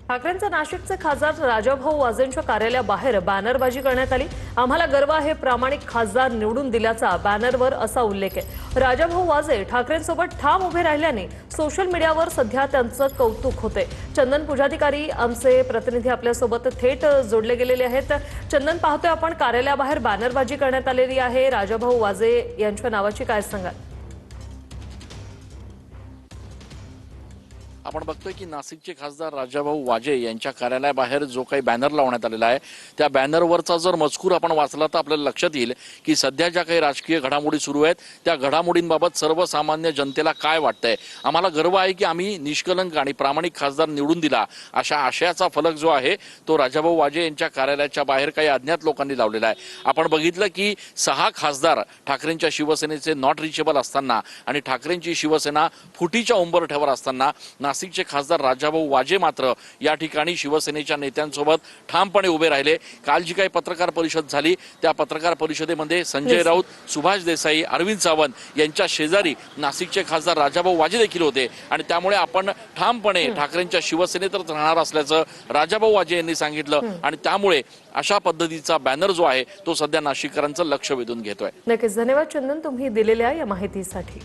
ठाकरेंचा नाशिकचे खासदार राजाभाऊ वाजेंच्या कार्यालयाबाहेर बॅनरबाजी करण्यात आली। आम्हाला गर्व आहे प्रामाणिक खासदार निवडून दिल्याचा बॅनरवर असा उल्लेख आहे। राजाभाऊ वाजे ठाकरेंसोबत ठाम उभे राहिल्याने सोशल मीडियावर सध्या त्यांचं कौतुक होते। चंदन पुजाधिकारी आमचे प्रतिनिधी आपल्यासोबत थेट जोडले गेलेले आहेत। चंदन, पाहतोय आपण कार्यालयाबाहेर बॅनरबाजी करण्यात आलेली आहे। राजाभाऊ वाजे यांच्या नावाची काय सांगाल? आपण बघतोय की नाशिकचे खासदार राजाभाऊ वाजे यांच्या कार्यालयाबाहेर जो काही बॅनर लावण्यात आलेला आहे त्या बॅनरवरचा जर मजकूर आपण वाचला तर आपल्याला लक्षात येईल की सध्या ज्या काही राजकीय घडामोडी सुरू आहेत त्या घडामोडींबाबत सर्वसामान्य जनतेला काय वाटतंय। आम्हाला गर्व आहे की आम्ही निष्कलंक आणि प्रामाणिक खासदार निवडून दिला अशा आशयाचा फलक जो आहे तो राजाभाऊ वाजे यांच्या कार्यालयाच्या बाहेर काही अज्ञात लोकांनी लावलेला आहे। आपण बघितलं की 6 खासदार ठाकरेंच्या शिवसेनेचे नॉट रिचेबल असताना आणि ठाकरेंची शिवसेना फुटीच्या उंबरठ्यावर असताना नाशिकचे खासदार राजाभाऊ वाजे मात्र या ठिकाणी शिवसेनेच्या नेत्यांसोबत ठामपणे उभे राहिले। काल जी काही पत्रकार परिषद झाली त्या पत्रकार परिषदेमध्ये संजय राऊत, सुभाष देसाई, अरविंद सावंत यांच्या शेजारी नाशिकचे खासदार राजाभाऊ वाजे देखील होते आणि त्यामुळे आपण ठामपणे ठाकरेंच्या शिवसेनेतच राहणार असल्याचं राजाभाऊ वाजे यांनी सांगितलं आणि त्यामुळे अशा पद्धतीचा बॅनर जो आहे तो सध्या नाशिककरांचं लक्ष वेधून घेतोय। नक्कीच धन्यवाद चंदन, तुम्ही दिलेल्या या माहितीसाठी।